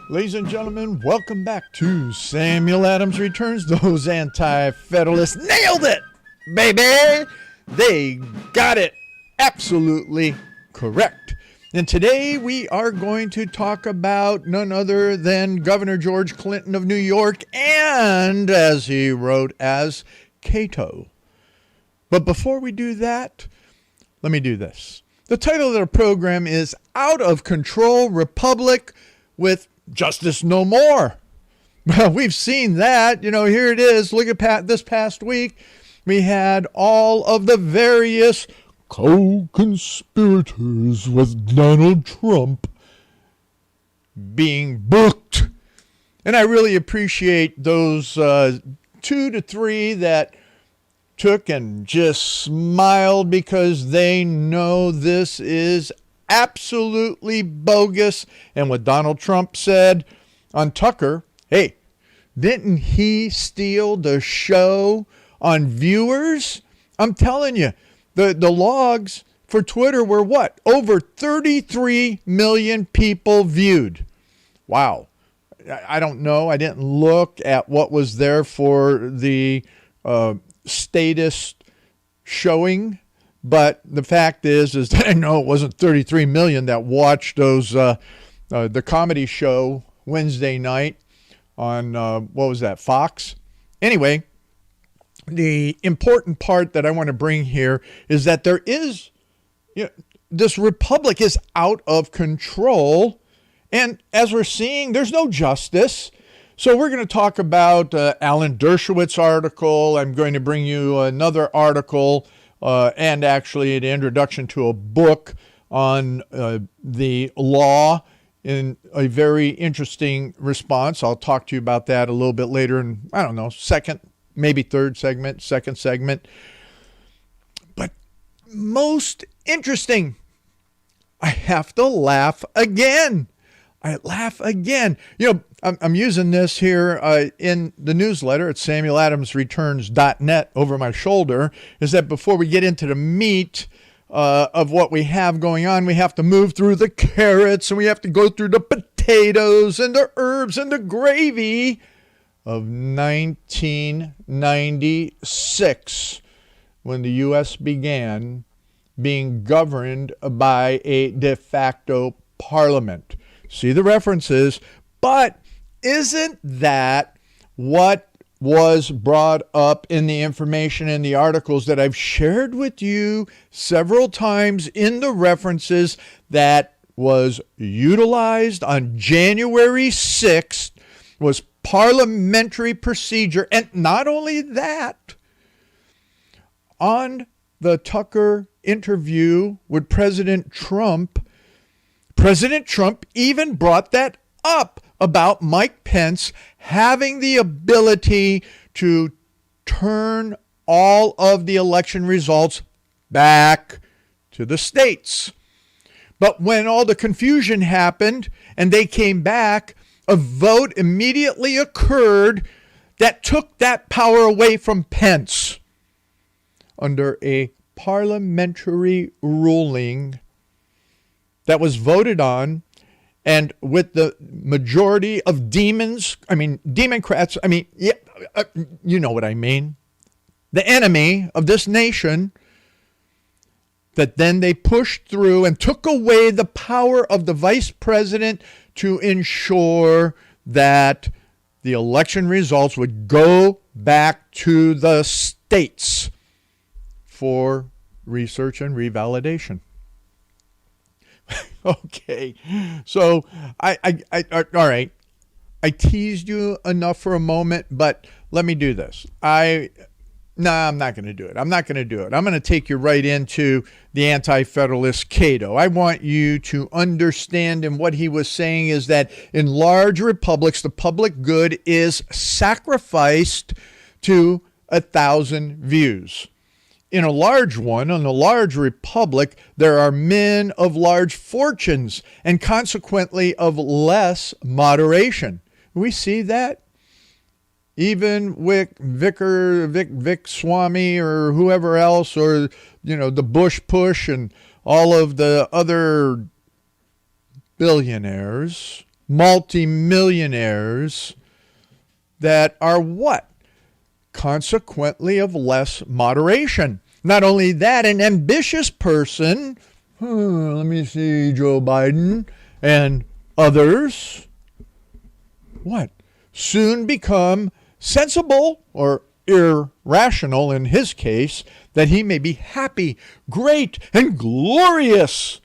Ladies and gentlemen, welcome back to Samuel Adams Returns. Those Anti-Federalists nailed it, baby! They got it absolutely correct. And today we are going to talk about none other than Governor George Clinton of New York and, as he wrote, as Cato. But before we do that, let me do this. The title of the program is Out of Control Republic with Justice No More. Well, we've seen that. Here it is. Look at this past week. We had all of the various co-conspirators with Donald Trump being booked. And I really appreciate those 2 to 3 that took and just smiled because they know this is absolutely bogus. And what Donald Trump said on Tucker, hey, didn't he steal the show on viewers? I'm telling you, the logs for Twitter were what? Over 33 million people viewed. Wow. I don't know. I didn't look at what was there for the statist showing. But the fact is that I know it wasn't 33 million that watched those the comedy show Wednesday night on, what was that, Fox? Anyway, the important part that I want to bring here is that there is, this republic is out of control. And as we're seeing, there's no justice. So we're going to talk about Alan Dershowitz's article. I'm going to bring you another article and actually the introduction to a book on the law in a very interesting response. I'll talk to you about that a little bit later in, I don't know, second segment. But most interesting, I have to laugh again. I'm using this here in the newsletter at samueladamsreturns.net over my shoulder, is that before we get into the meat of what we have going on, we have to move through the carrots and we have to go through the potatoes and the herbs and the gravy of 1996, when the U.S. began being governed by a de facto parliament. See the references, but isn't that what was brought up in the information in the articles that I've shared with you several times in the references that was utilized on January 6th was parliamentary procedure? And not only that, on the Tucker interview with President Trump even brought that up about Mike Pence having the ability to turn all of the election results back to the states. But when all the confusion happened and they came back, a vote immediately occurred that took that power away from Pence under a parliamentary ruling that was voted on, and with the majority of Democrats, you know what I mean, the enemy of this nation, that then they pushed through and took away the power of the vice president to ensure that the election results would go back to the states for research and revalidation. Okay, so all right. I teased you enough for a moment, but let me do this. I'm not going to do it. I'm going to take you right into the Anti-Federalist Cato. I want you to understand, and what he was saying is that in large republics, the public good is sacrificed to 1,000 views. In a large one, in a large republic, there are men of large fortunes and consequently of less moderation. We see that even with Vic Swami or whoever else, or, the Bush push and all of the other billionaires multimillionaires that are what? Consequently of less moderation. Not only that, an ambitious person, let me see, Joe Biden and others, what? Soon become sensible or irrational in his case, that he may be happy, great, and glorious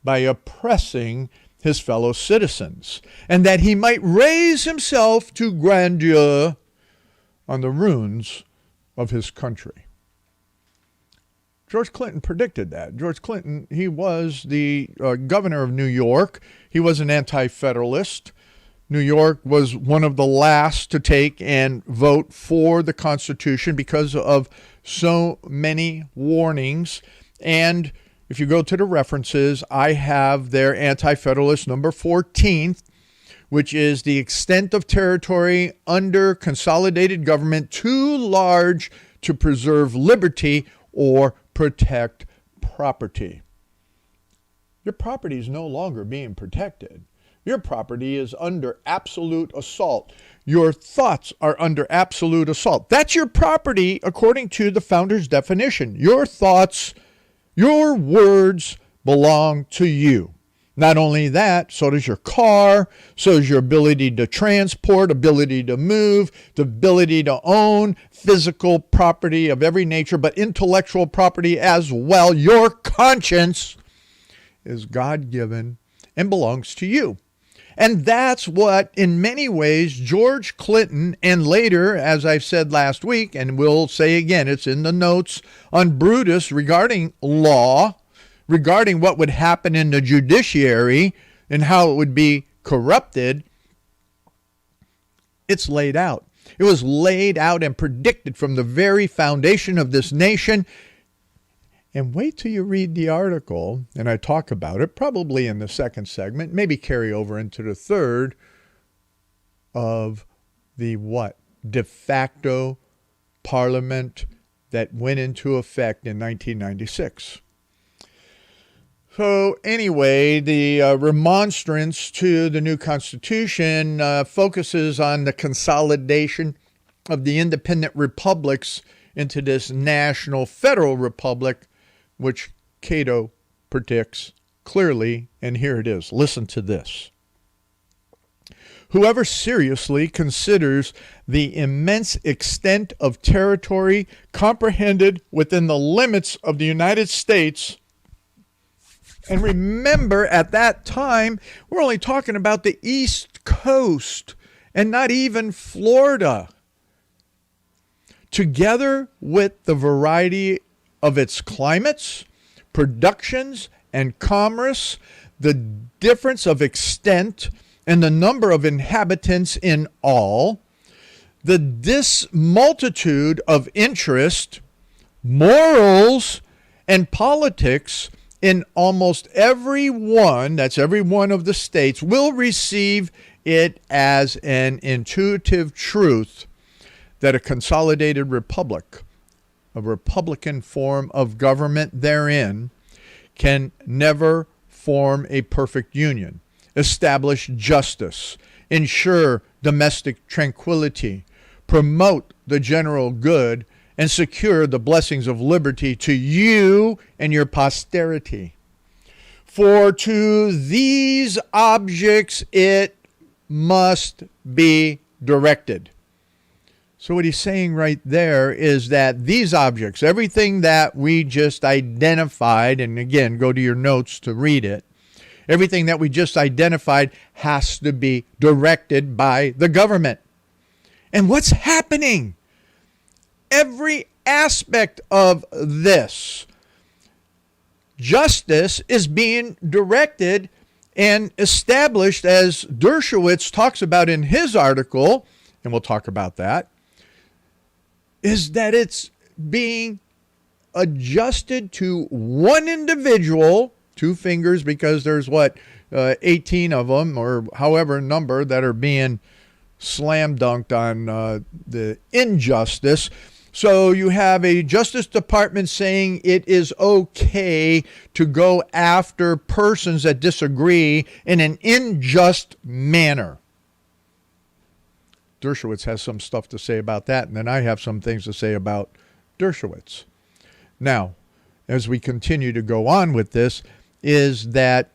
by oppressing his fellow citizens, and that he might raise himself to grandeur on the ruins of his country. George Clinton predicted that. George Clinton, he was the governor of New York. He was an anti-federalist. New York was one of the last to take and vote for the Constitution because of so many warnings. And if you go to the references, I have their Anti-Federalist number 14, which is the extent of territory under consolidated government too large to preserve liberty or protect property. Your property is no longer being protected. Your property is under absolute assault. Your thoughts are under absolute assault. That's your property according to the founder's definition. Your thoughts, your words belong to you. Not only that, so does your car, so does your ability to transport, ability to move, the ability to own physical property of every nature, but intellectual property as well. Your conscience is God-given and belongs to you. And that's what, in many ways, George Clinton, and later, as I've said last week, and we'll say again, it's in the notes on Brutus regarding law, regarding what would happen in the judiciary and how it would be corrupted. It's laid out. It was laid out and predicted from the very foundation of this nation. And wait till you read the article, and I talk about it probably in the second segment, maybe carry over into the third, of the what? De facto parliament that went into effect in 1996. So anyway, the remonstrance to the new Constitution focuses on the consolidation of the independent republics into this national federal republic, which Cato predicts clearly, and here it is. Listen to this. Whoever seriously considers the immense extent of territory comprehended within the limits of the United States, and remember at that time, we're only talking about the East Coast and not even Florida, together with the variety of its climates, productions, and commerce, the difference of extent and the number of inhabitants in all, the dismultitude of interest, morals, and politics in almost every one, that's every one of the states, will receive it as an intuitive truth that a consolidated republic, a republican form of government therein, can never form a perfect union, establish justice, ensure domestic tranquility, promote the general good, and secure the blessings of liberty to you and your posterity. For to these objects it must be directed. So what he's saying right there is that these objects, everything that we just identified, and again, go to your notes to read it, everything that we just identified has to be directed by the government. And what's happening? Every aspect of this justice is being directed and established, as Dershowitz talks about in his article, and we'll talk about that, is that it's being adjusted to one individual, two fingers, because there's 18 of them, or however number, that are being slam dunked on the injustice. So you have a Justice Department saying it is okay to go after persons that disagree in an unjust manner. Dershowitz has some stuff to say about that, and then I have some things to say about Dershowitz. Now, as we continue to go on with this, is that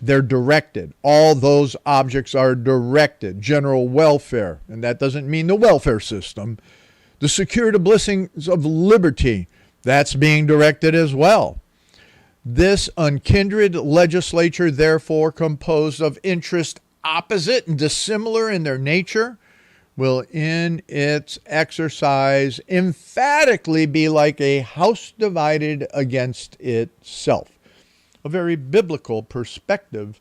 they're directed. All those objects are directed. General welfare, and that doesn't mean the welfare system. The security blessings of liberty, that's being directed as well. This unkindred legislature, therefore composed of interests opposite and dissimilar in their nature, will in its exercise emphatically be like a house divided against itself. A very biblical perspective,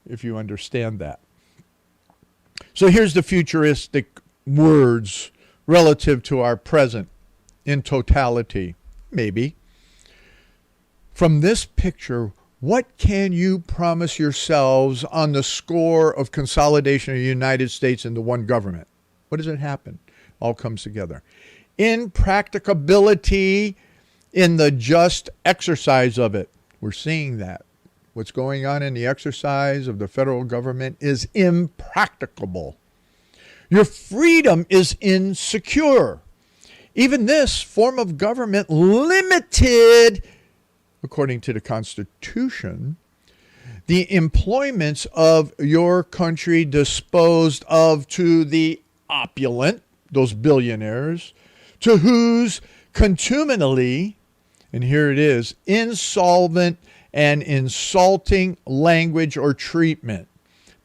if you understand that. So here's the futuristic words relative to our present in totality, maybe. From this picture, what can you promise yourselves on the score of consolidation of the United States into one government? What does it happen? All comes together. Impracticability in the just exercise of it. We're seeing that. What's going on in the exercise of the federal government is impracticable. Your freedom is insecure. Even this form of government limited, according to the Constitution, the employments of your country disposed of to the opulent, those billionaires, to whose contumely, and here it is, insolvent and insulting language or treatment.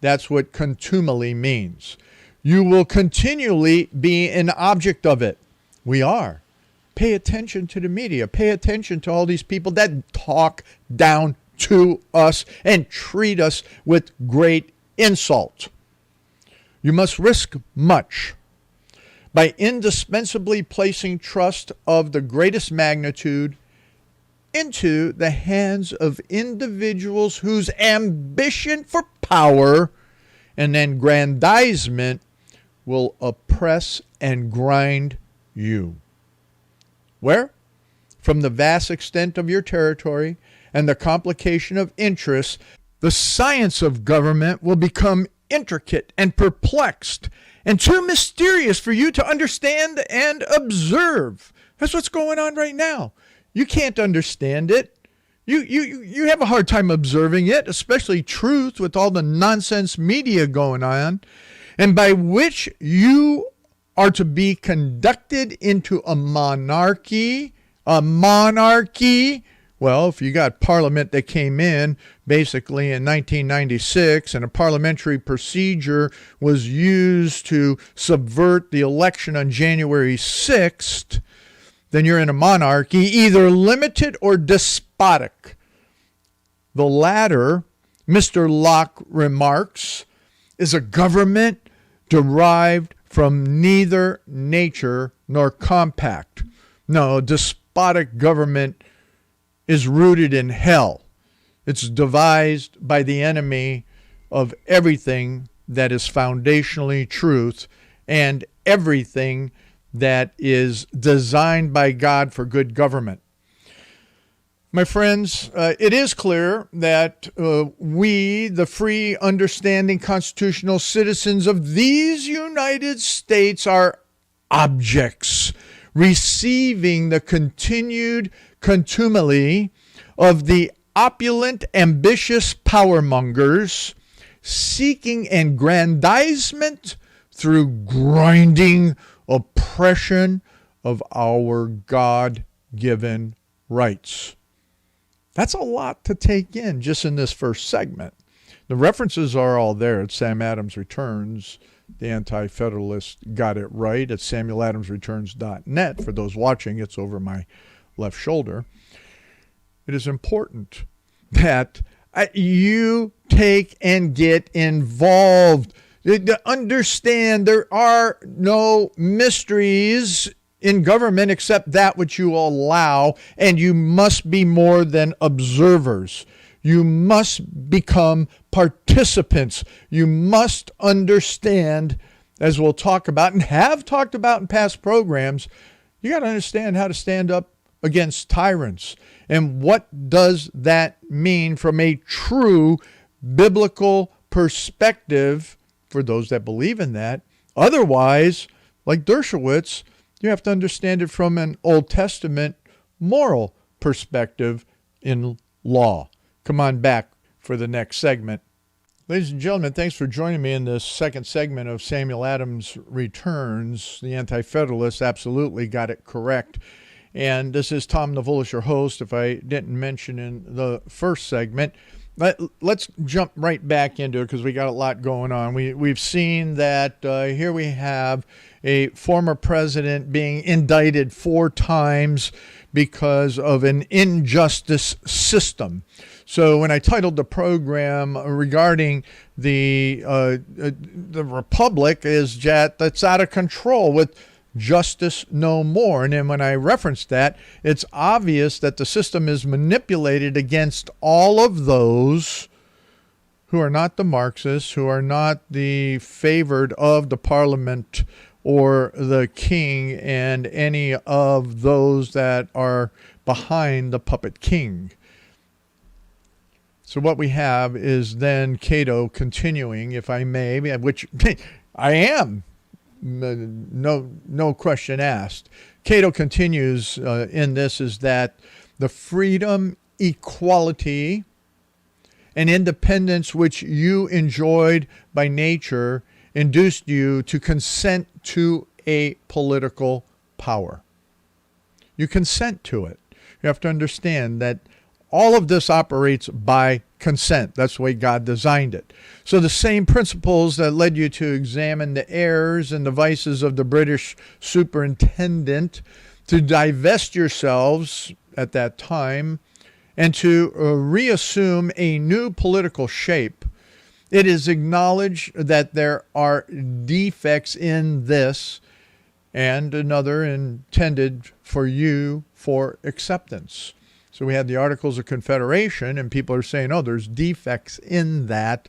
That's what contumely means. You will continually be an object of it. We are. Pay attention to the media. Pay attention to all these people that talk down to us and treat us with great insult. You must risk much by indispensably placing trust of the greatest magnitude into the hands of individuals whose ambition for power and aggrandizement will oppress and grind you. Where? From the vast extent of your territory and the complication of interests, the science of government will become intricate and perplexed and too mysterious for you to understand and observe. That's what's going on right now. You can't understand it. You have a hard time observing it, especially truth with all the nonsense media going on, and by which you are to be conducted into a monarchy. Well, if you got Parliament that came in basically in 1996 and a parliamentary procedure was used to subvert the election on January 6th, then you're in a monarchy, either limited or despotic. The latter, Mr. Locke remarks, is a government derived from neither nature nor compact. No, despotic government is rooted in hell. It's devised by the enemy of everything that is foundationally truth and everything that is designed by God for good government. My friends, it is clear that we, the free, understanding, constitutional citizens of these United States, are objects receiving the continued contumely of the opulent, ambitious powermongers seeking aggrandizement through grinding oppression of our God-given rights. That's a lot to take in just in this first segment. The references are all there at Sam Adams Returns. The Anti-Federalist got it right at samueladamsreturns.net. For those watching, it's over my left shoulder. It is important that you take and get involved. Understand there are no mysteries in government except that which you allow, and you must be more than observers. You must become participants. You must understand, as we'll talk about and have talked about in past programs, You got to understand how to stand up against tyrants. And what does that mean from a true biblical perspective for those that believe in that? Otherwise, like Dershowitz, you have to understand it from an Old Testament moral perspective in law. Come on back for the next segment. Ladies and gentlemen, thanks for joining me in this second segment of Samuel Adams Returns. The Anti-Federalists absolutely got it correct. And this is Tom Navulis, your host. If I didn't mention in the first segment, let's jump right back into it because we got a lot going on. We've seen that here we have a former president being indicted 4 times because of an injustice system. So when I titled the program regarding the republic is that's out of control with justice no more. And then when I referenced that, it's obvious that the system is manipulated against all of those who are not the Marxists, who are not the favored of the parliament or the king and any of those that are behind the puppet king. So what we have is then Cato continuing, if I may, which I am, no question asked. Cato continues in this is that the freedom, equality, and independence which you enjoyed by nature induced you to consent to a political power. You consent to it. You have to understand that all of this operates by consent. That's the way God designed it. So the same principles that led you to examine the errors and the vices of the British superintendent, to divest yourselves at that time, and to reassume a new political shape, it is acknowledged that there are defects in this and another intended for you for acceptance. So we had the Articles of Confederation, and people are saying, oh, there's defects in that.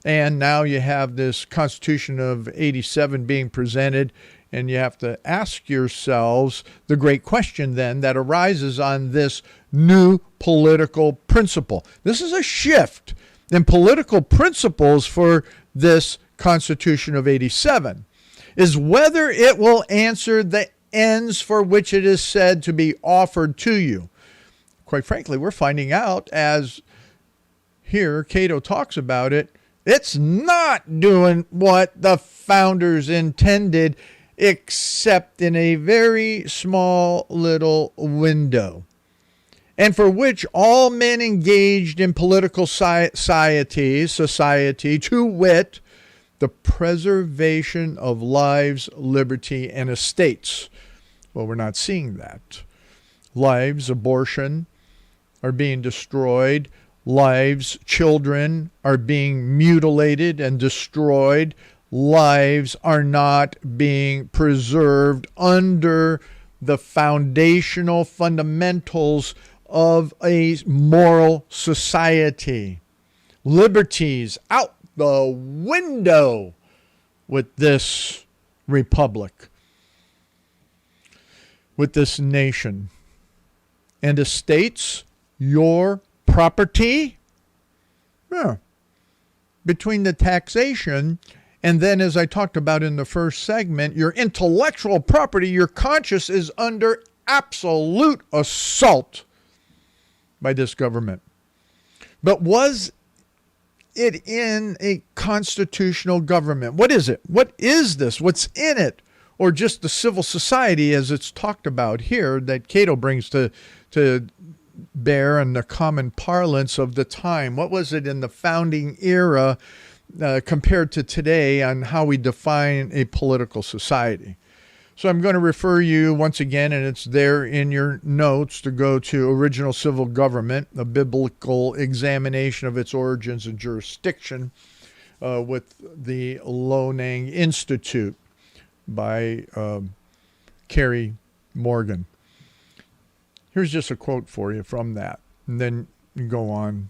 And now you have this Constitution of 87 being presented, and you have to ask yourselves the great question then that arises on this new political principle. This is a shift in political principles for this Constitution of 87, is whether it will answer the ends for which it is said to be offered to you. Quite frankly, we're finding out, as here Cato talks about it, it's not doing what the founders intended, except in a very small little window, and for which all men engaged in political society, to wit, the preservation of lives, liberty, and estates. Well, we're not seeing that. Lives, abortion, are being destroyed. Lives, children are being mutilated and destroyed. Lives are not being preserved under the foundational fundamentals of a moral society. Liberties out the window with this republic, with this nation. And estates, your property, between the taxation and then, as I talked about in the first segment, your intellectual property, your conscience is under absolute assault by this government. But was it in a constitutional government? What is it? What is this? What's in it? Or just the civil society as it's talked about here that Cato brings to bear in the common parlance of the time? What was it in the founding era compared to today on how we define a political society? So I'm going to refer you once again, and it's there in your notes, to go to Original Civil Government, a biblical examination of its origins and jurisdiction with the Lonang Institute by Carrie Morgan. Here's just a quote for you from that, and then you go on.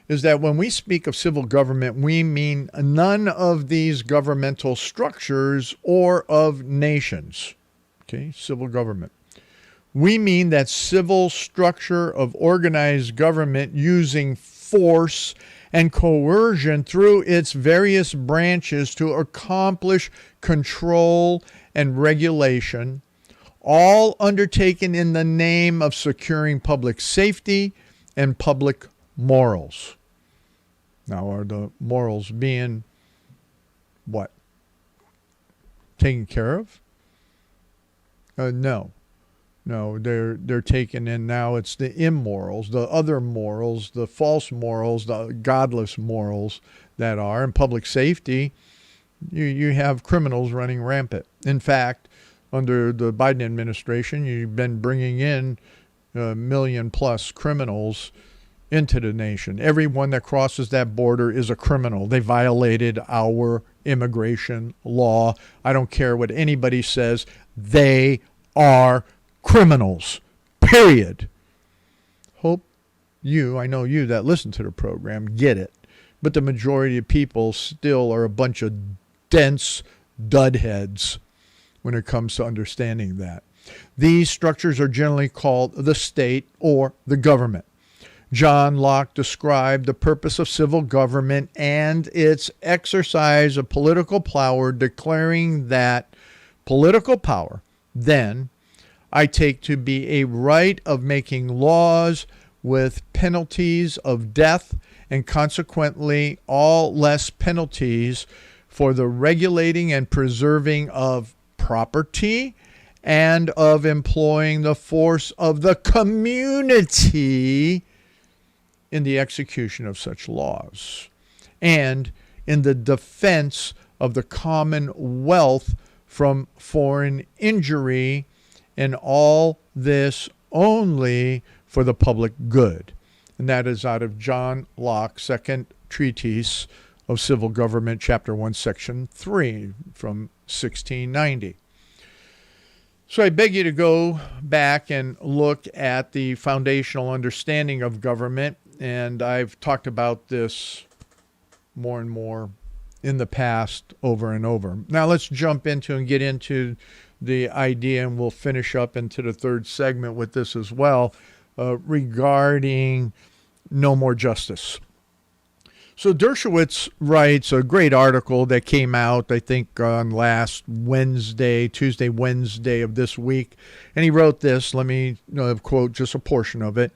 Is that when we speak of civil government, we mean none of these governmental structures or of nations. Okay, civil government. We mean that civil structure of organized government using force and coercion through its various branches to accomplish control and regulation, all undertaken in the name of securing public safety and public morals. Now, are the morals being what? Taken care of? No. No, they're taken in now. It's the immorals, the other morals, the false morals, the godless morals that are. In public safety, you have criminals running rampant. In fact, under the Biden administration, you've been bringing in 1 million plus criminals into the nation. Everyone that crosses that border is a criminal. They violated our immigration law. I don't care what anybody says. They are criminals, period. Hope I know you that listen to the program get it. But the majority of people still are a bunch of dense dudheads when it comes to understanding that. These structures are generally called the state or the government. John Locke described the purpose of civil government and its exercise of political power, declaring that political power, then, I take to be a right of making laws with penalties of death and consequently all less penalties for the regulating and preserving of property and of employing the force of the community in the execution of such laws and in the defense of the commonwealth from foreign injury, and all this only for the public good. And that is out of John Locke's Second Treatise of Civil Government, Chapter 1, Section 3, from 1690. So I beg you to go back and look at the foundational understanding of government, and I've talked about this more and more in the past over and over. Now let's jump into and get into the idea, and we'll finish up into the third segment with this as well, regarding no more justice. So Dershowitz writes a great article that came out, I think, on last Tuesday, Wednesday of this week. And he wrote this, let me quote just a portion of it,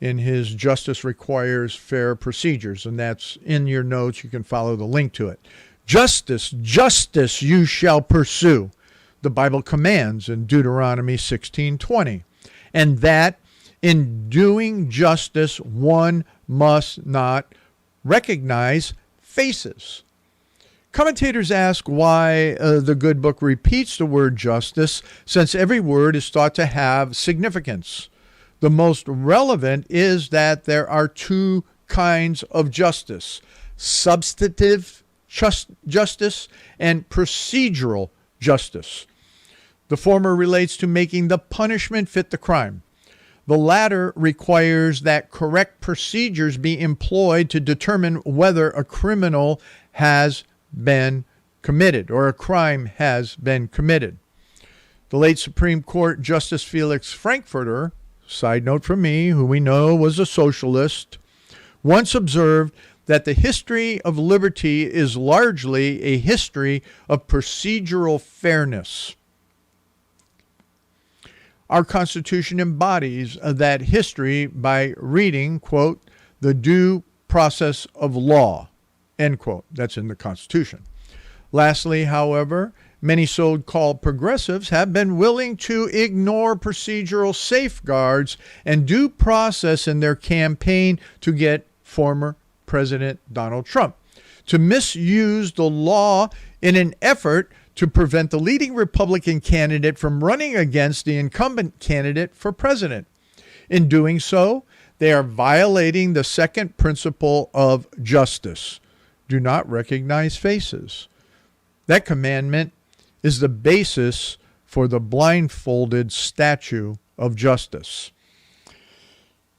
in his Justice Requires Fair Procedures. And that's in your notes. You can follow the link to it. Justice, justice you shall pursue, the Bible commands in Deuteronomy 16:20. And that in doing justice, one must not recognize faces. Commentators ask why the good book repeats the word justice, since every word is thought to have significance. The most relevant is that there are two kinds of justice: substantive justice and procedural justice. The former relates to making the punishment fit the crime. The latter requires that correct procedures be employed to determine whether a criminal has been committed or a crime has been committed. The late Supreme Court Justice Felix Frankfurter, side note from me, who we know was a socialist, once observed that the history of liberty is largely a history of procedural fairness. Our Constitution embodies that history by reading, quote, the due process of law, end quote. That's in the Constitution. Lastly, however, many so-called progressives have been willing to ignore procedural safeguards and due process in their campaign to get former President Donald Trump to misuse the law in an effort to prevent the leading Republican candidate from running against the incumbent candidate for president. In doing so, they are violating the second principle of justice: do not recognize faces. That commandment is the basis for the blindfolded statue of justice.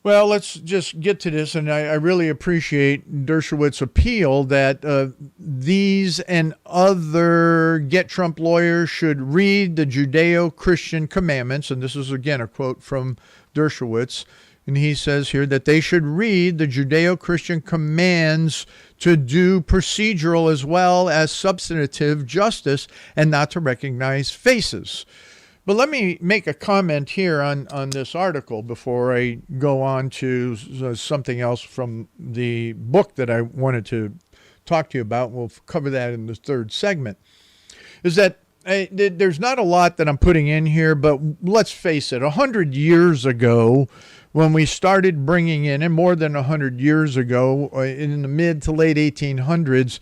Well, let's just get to this, and I really appreciate Dershowitz's appeal that these and other Get Trump lawyers should read the Judeo-Christian commandments, and this is again a quote from Dershowitz, and he says here that they should read the Judeo-Christian commands to do procedural as well as substantive justice and not to recognize faces. But let me make a comment here on this article before I go on to something else from the book that I wanted to talk to you about. We'll cover that in the third segment. Is that there's not a lot that I'm putting in here, but let's face it, 100 years ago, when we started bringing in, and more than 100 years ago, in the mid to late 1800s,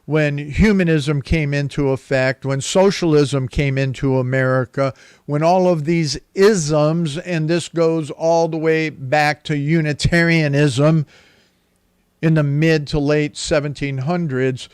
when humanism came into effect, when socialism came into America, when all of these isms, and this goes all the way back to Unitarianism in the mid to late 1700s,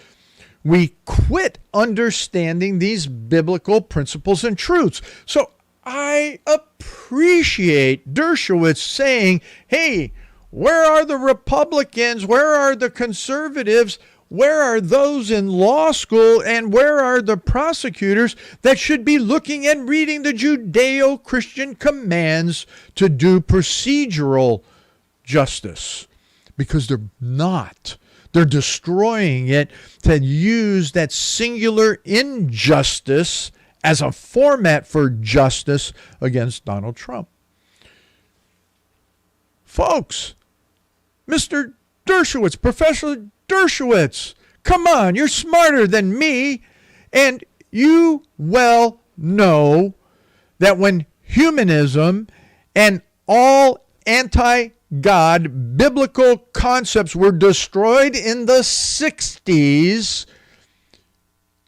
we quit understanding these biblical principles and truths. So I appreciate Dershowitz saying, hey, where are the Republicans? Where are the conservatives? Where are those in law school, and where are the prosecutors that should be looking and reading the Judeo-Christian commands to do procedural justice? Because they're not. They're destroying it to use that singular injustice as a format for justice against Donald Trump. Folks, Mr. Dershowitz, Professor Dershowitz, come on, you're smarter than me, and you well know that when humanism and all anti-God biblical concepts were destroyed in the 60s,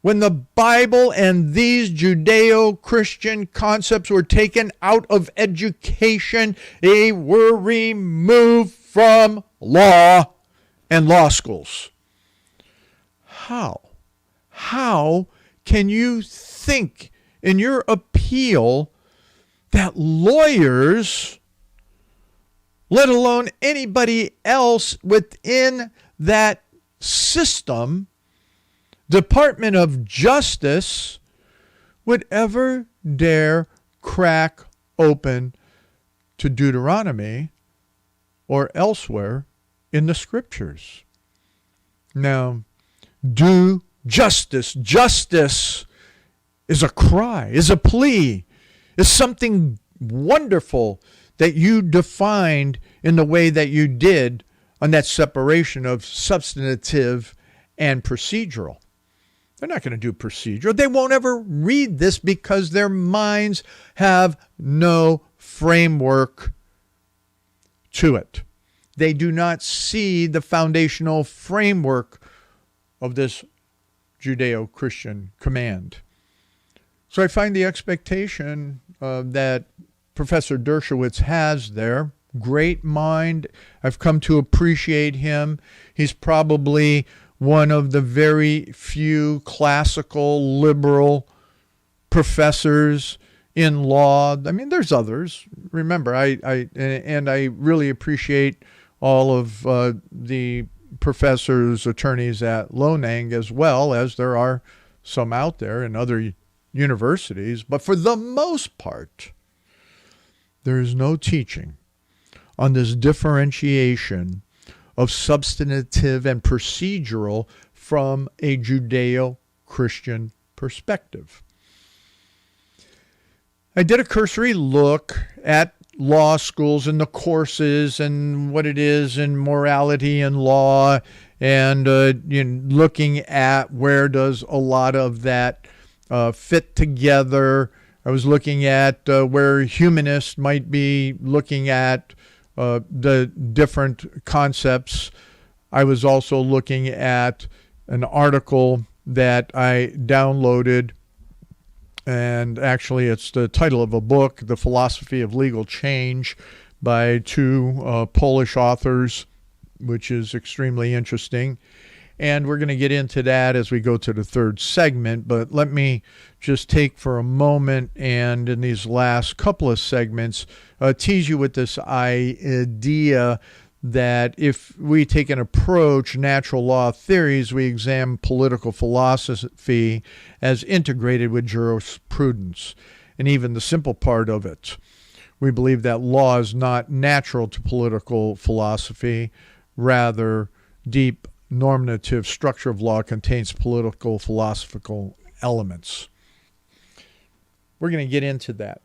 when the Bible and these Judeo-Christian concepts were taken out of education, they were removed from law and law schools. How can you think in your appeal that lawyers, let alone anybody else within that system, Department of Justice, would ever dare crack open to Deuteronomy or elsewhere in the scriptures? Now, do justice. Justice is a cry, is a plea, is something wonderful that you defined in the way that you did on that separation of substantive and procedural. They're not going to do procedural. They won't ever read this because their minds have no framework to it. They do not see the foundational framework of this Judeo-Christian command. So I find the expectation that Professor Dershowitz has there, great mind. I've come to appreciate him. He's probably one of the very few classical liberal professors in law. I mean, there's others. Remember, I really appreciate all of the professors, attorneys at Lonang, as well as there are some out there in other universities. But for the most part, there is no teaching on this differentiation of substantive and procedural from a Judeo-Christian perspective. I did a cursory look at law schools and the courses and what it is in morality and law, and looking at where does a lot of that fit together. I was looking at where humanists might be looking at the different concepts. I was also looking at an article that I downloaded, and actually it's the title of a book, The Philosophy of Legal Change, by two Polish authors, which is extremely interesting. And we're going to get into that as we go to the third segment. But let me just take for a moment and in these last couple of segments, tease you with this idea that if we take an approach, natural law theories, we examine political philosophy as integrated with jurisprudence, and even the simple part of it. We believe that law is not natural to political philosophy. Rather, deep normative structure of law contains political philosophical elements. We're going to get into that.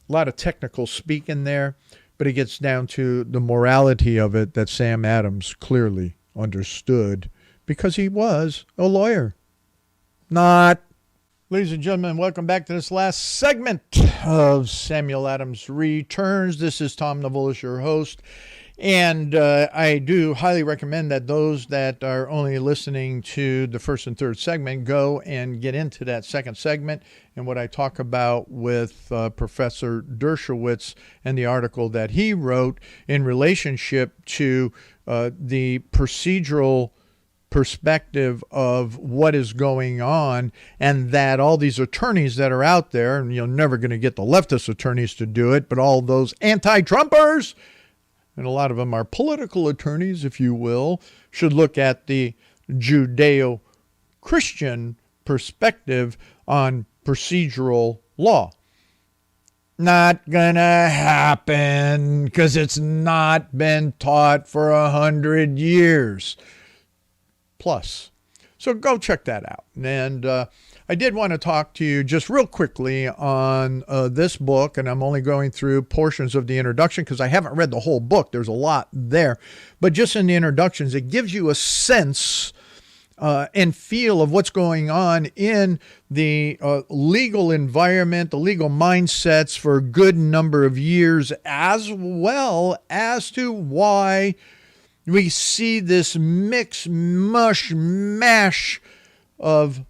A lot of technical speak in there, but it gets down to the morality of it that Sam Adams clearly understood because he was a lawyer. Not. Ladies and gentlemen, welcome back to this last segment of Samuel Adams Returns. This is Tom Navolis, your host. And I do highly recommend that those that are only listening to the first and third segment go and get into that second segment and what I talk about with Professor Dershowitz and the article that he wrote in relationship to the procedural perspective of what is going on, and that all these attorneys that are out there, and you're never going to get the leftist attorneys to do it, but all those anti-Trumpers, and a lot of them are political attorneys, if you will, should look at the Judeo-Christian perspective on procedural law. Not gonna happen because it's not been taught for 100 years plus. So go check that out. And I did want to talk to you just real quickly on this book, and I'm only going through portions of the introduction because I haven't read the whole book. There's a lot there. But just in the introductions, it gives you a sense and feel of what's going on in the legal environment, the legal mindsets for a good number of years, as well as to why we see this mix, mush, mash of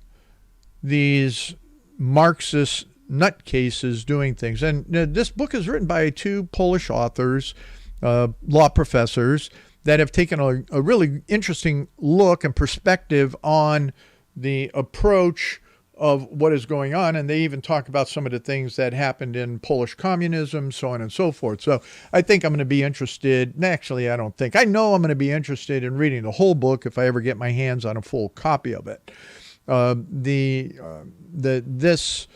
these Marxist nutcases doing things. And this book is written by two Polish authors, law professors, that have taken a really interesting look and perspective on the approach of what is going on. And they even talk about some of the things that happened in Polish communism, so on and so forth. So I think I'm going to be interested. Actually, I don't think. I know I'm going to be interested in reading the whole book if I ever get my hands on a full copy of it. This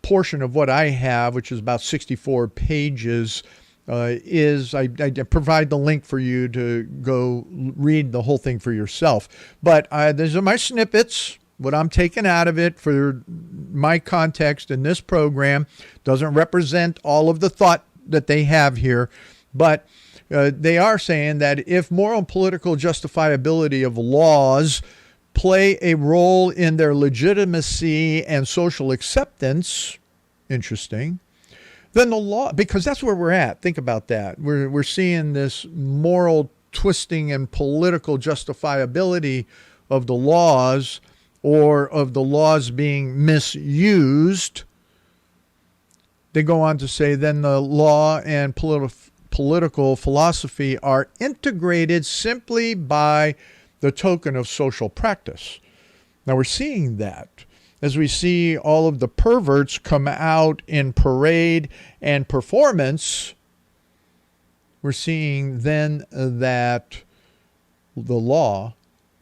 portion of what I have, which is about 64 pages, is I provide the link for you to go read the whole thing for yourself. But these are my snippets. What I'm taking out of it for my context in this program doesn't represent all of the thought that they have here, but they are saying that if moral and political justifiability of laws play a role in their legitimacy and social acceptance, interesting, then the law, because that's where we're at. Think about that. We're seeing this moral twisting and political justifiability of the laws, or of the laws being misused. They go on to say then the law and political philosophy are integrated simply by the token of social practice. Now we're seeing that as we see all of the perverts come out in parade and performance. We're seeing then that the law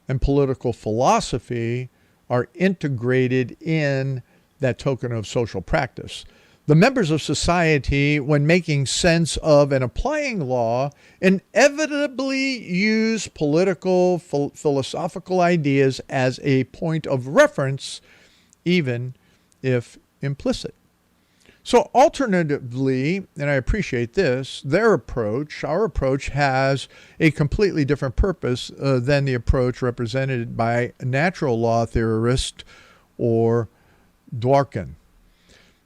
and political philosophy are integrated in that token of social practice. The members of society, when making sense of and applying law, inevitably use political, philosophical ideas as a point of reference, even if implicit. So alternatively, and I appreciate this, our approach has a completely different purpose than the approach represented by a natural law theorist or Dworkin.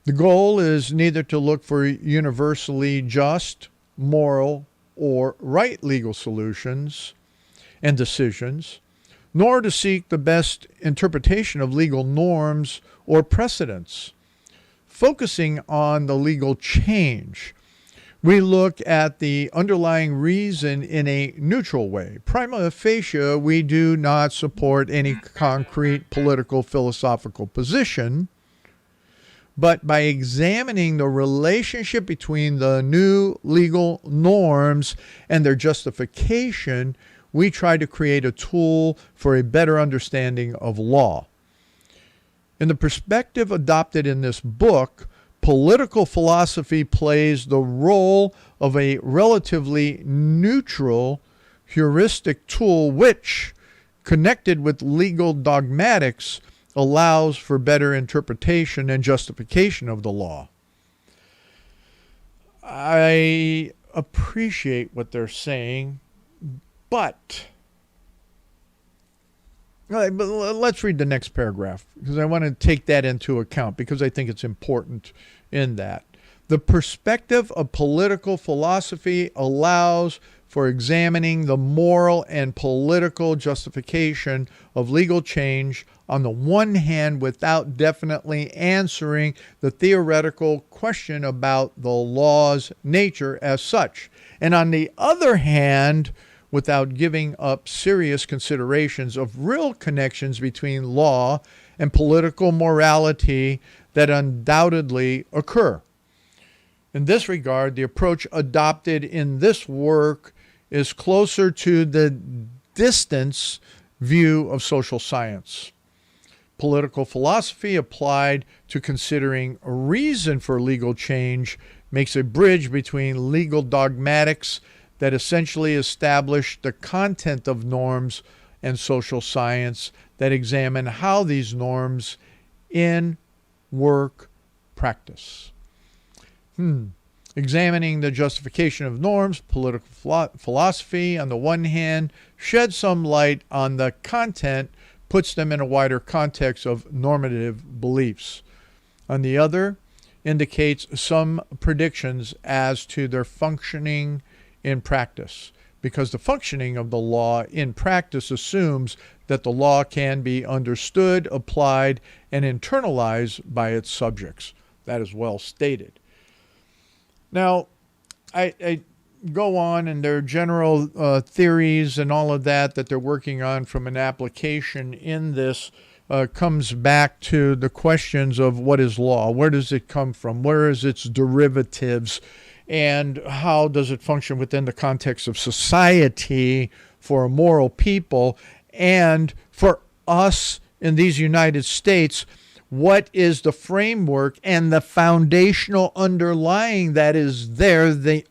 The goal is neither to look for universally just, moral, or right legal solutions and decisions, nor to seek the best interpretation of legal norms or precedents. Focusing on the legal change, We look at the underlying reason in a neutral way. Prima facie, we do not support any concrete political philosophical position, but by examining the relationship between the new legal norms and their justification, we try to create a tool for a better understanding of law. In the perspective adopted in this book, political philosophy plays the role of a relatively neutral heuristic tool which, connected with legal dogmatics, allows for better interpretation and justification of the law. I appreciate what they're saying, but let's read the next paragraph because I want to take that into account because I think it's important in that. The perspective of political philosophy allows for examining the moral and political justification of legal change on the one hand without definitely answering the theoretical question about the law's nature as such, and on the other hand, without giving up serious considerations of real connections between law and political morality that undoubtedly occur. In this regard, the approach adopted in this work is closer to the distance view of social science. Political philosophy applied to considering a reason for legal change makes a bridge between legal dogmatics that essentially establish the content of norms and social science that examine how these norms in work practice. Examining the justification of norms, political philosophy on the one hand sheds some light on the content, puts them in a wider context of normative beliefs. On the other, indicates some predictions as to their functioning in practice, because the functioning of the law in practice assumes that the law can be understood, applied, and internalized by its subjects. That is well stated. Now, I go on, and there are general theories and all of that they're working on from an application in this comes back to the questions of what is law? Where does it come from? Where is its derivatives? And how does it function within the context of society for a moral people? And for us in these United States, what is the framework and the foundational underlying that is there, the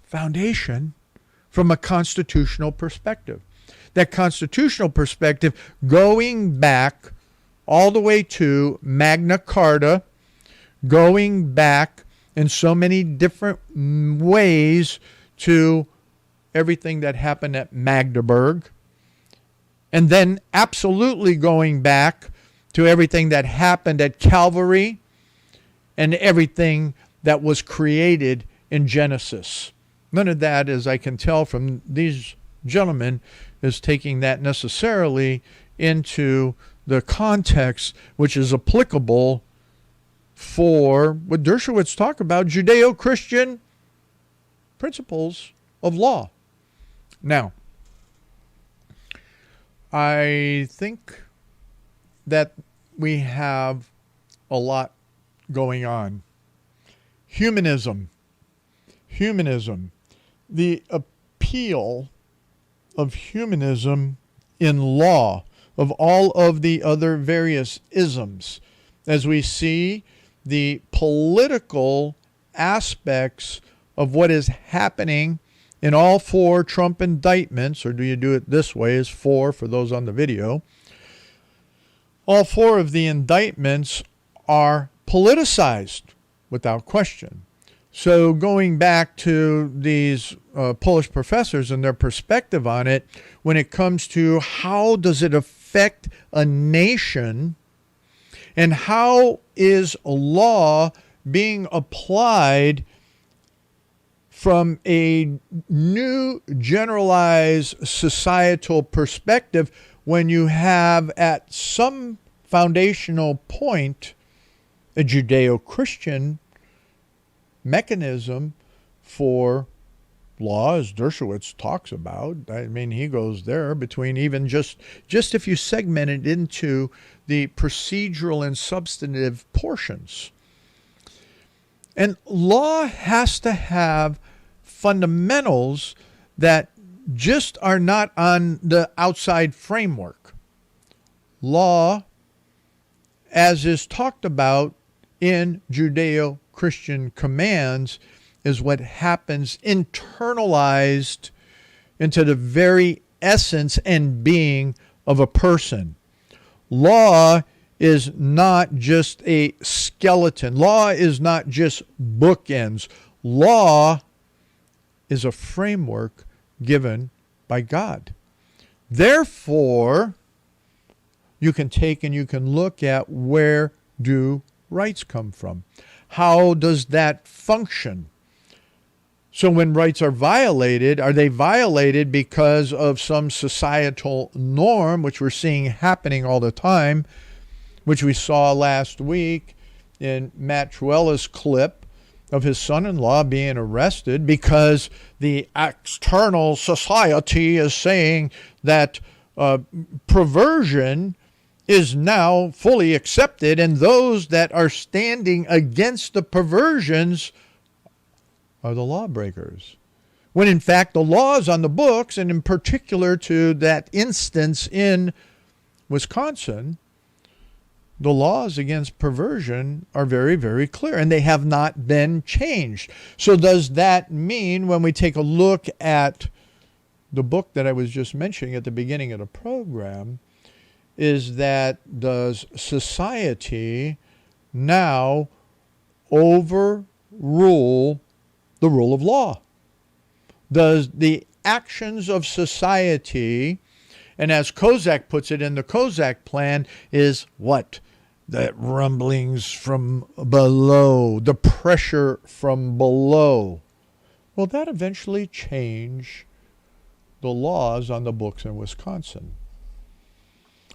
foundation from a constitutional perspective? That constitutional perspective going back all the way to Magna Carta, going back in so many different ways to everything that happened at Magdeburg, and then absolutely going back to everything that happened at Calvary and everything that was created in Genesis. None of that, as I can tell from these gentlemen, is taking that necessarily into the context which is applicable for what Dershowitz talked about, Judeo-Christian principles of law. Now, I think that we have a lot going on. Humanism. The appeal of humanism in law, of all of the other various isms, as we see the political aspects of what is happening in all four Trump indictments, or do you do it this way, as four for those on the video? All four of the indictments are politicized without question. So going back to these Polish professors and their perspective on it, when it comes to how does it affect a nation and how is a law being applied from a new generalized societal perspective when you have at some foundational point a Judeo-Christian mechanism for law, as Dershowitz talks about. I mean, he goes there between even just if you segment it into the procedural and substantive portions. And law has to have fundamentals that just are not on the outside framework. Law, as is talked about in Judeo-Christian commands, is what happens internalized into the very essence and being of a person. Law is not just a skeleton. Law is not just bookends. Law is a framework given by God. Therefore, you can take and you can look at, where do rights come from? How does that function? So when rights are violated, are they violated because of some societal norm, which we're seeing happening all the time, which we saw last week in Matt Truella's clip of his son-in-law being arrested because the external society is saying that perversion is now fully accepted, and those that are standing against the perversions are the lawbreakers. When in fact the laws on the books, and in particular to that instance in Wisconsin, the laws against perversion are very, very clear, and they have not been changed. So does that mean, when we take a look at the book that I was just mentioning at the beginning of the program, is that does society now overrule the rule of law? Does the actions of society, and as Kozak puts it in the Kozak plan, is what? That rumblings from below, the pressure from below. Will that eventually change the laws on the books in Wisconsin?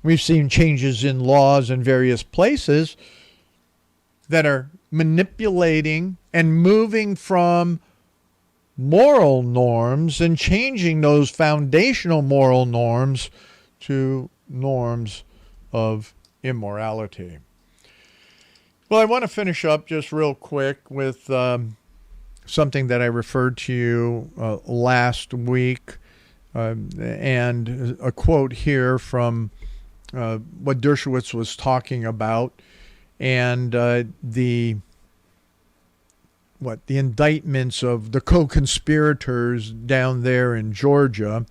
We've seen changes in laws in various places that are manipulating and moving from moral norms and changing those foundational moral norms to norms of immorality. Well, I want to finish up just real quick with something that I referred to you last week, and a quote here from what Dershowitz was talking about, and the indictments of the co-conspirators down there in Georgia.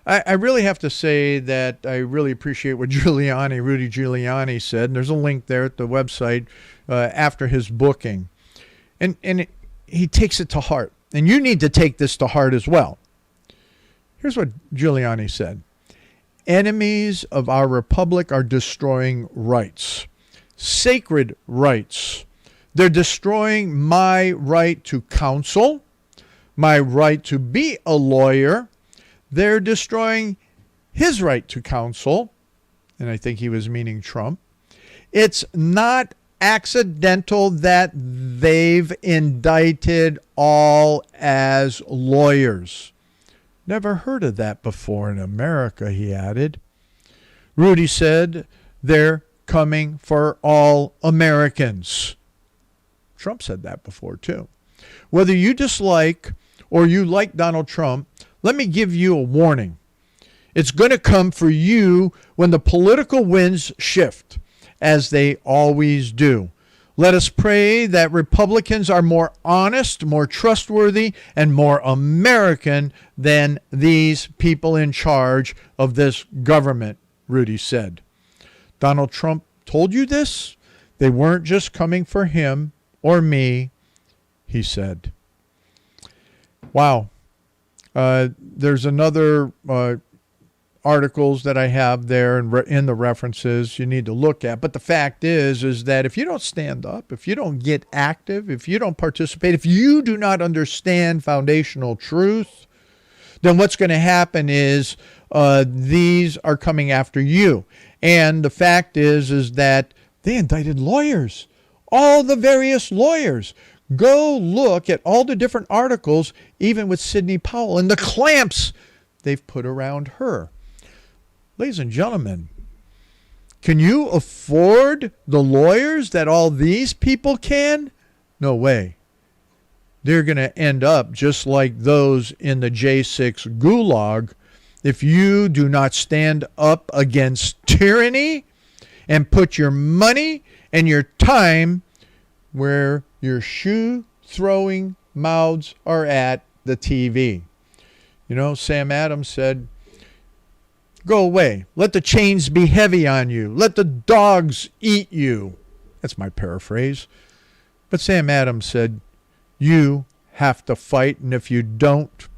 I really have to say that I really appreciate what Rudy Giuliani said, and there's a link there at the website after his booking. And he takes it to heart. And you need to take this to heart as well. Here's what Giuliani said. Enemies of our republic are destroying rights, sacred rights. They're destroying my right to counsel, my right to be a lawyer. They're destroying his right to counsel, and I think he was meaning Trump. It's not accidental that they've indicted all as lawyers. Never heard of that before in America, he added. Rudy said they're coming for all Americans. Trump said that before, too. Whether you dislike or you like Donald Trump, let me give you a warning. It's going to come for you when the political winds shift, as they always do. Let us pray that Republicans are more honest, more trustworthy, and more American than these people in charge of this government, Rudy said. Donald Trump told you this? They weren't just coming for him or me, he said. Wow. There's another articles that I have there in the references you need to look at. But the fact is that if you don't stand up, if you don't get active, if you don't participate, if you do not understand foundational truth, then what's going to happen is these are coming after you. And the fact is that they indicted lawyers, all the various lawyers. Go look at all the different articles, even with Sidney Powell, and the clamps they've put around her. Ladies and gentlemen, can you afford the lawyers that all these people can? No way. They're going to end up just like those in the J6 gulag if you do not stand up against tyranny and put your money and your time where your shoe-throwing mouths are at the TV. You know, Sam Adams said, go away. Let the chains be heavy on you. Let the dogs eat you. That's my paraphrase. But Sam Adams said, you have to fight, and if you don't,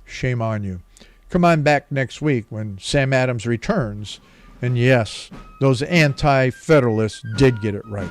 shame on you. Come on back next week when Sam Adams returns. And yes, those anti-federalists did get it right.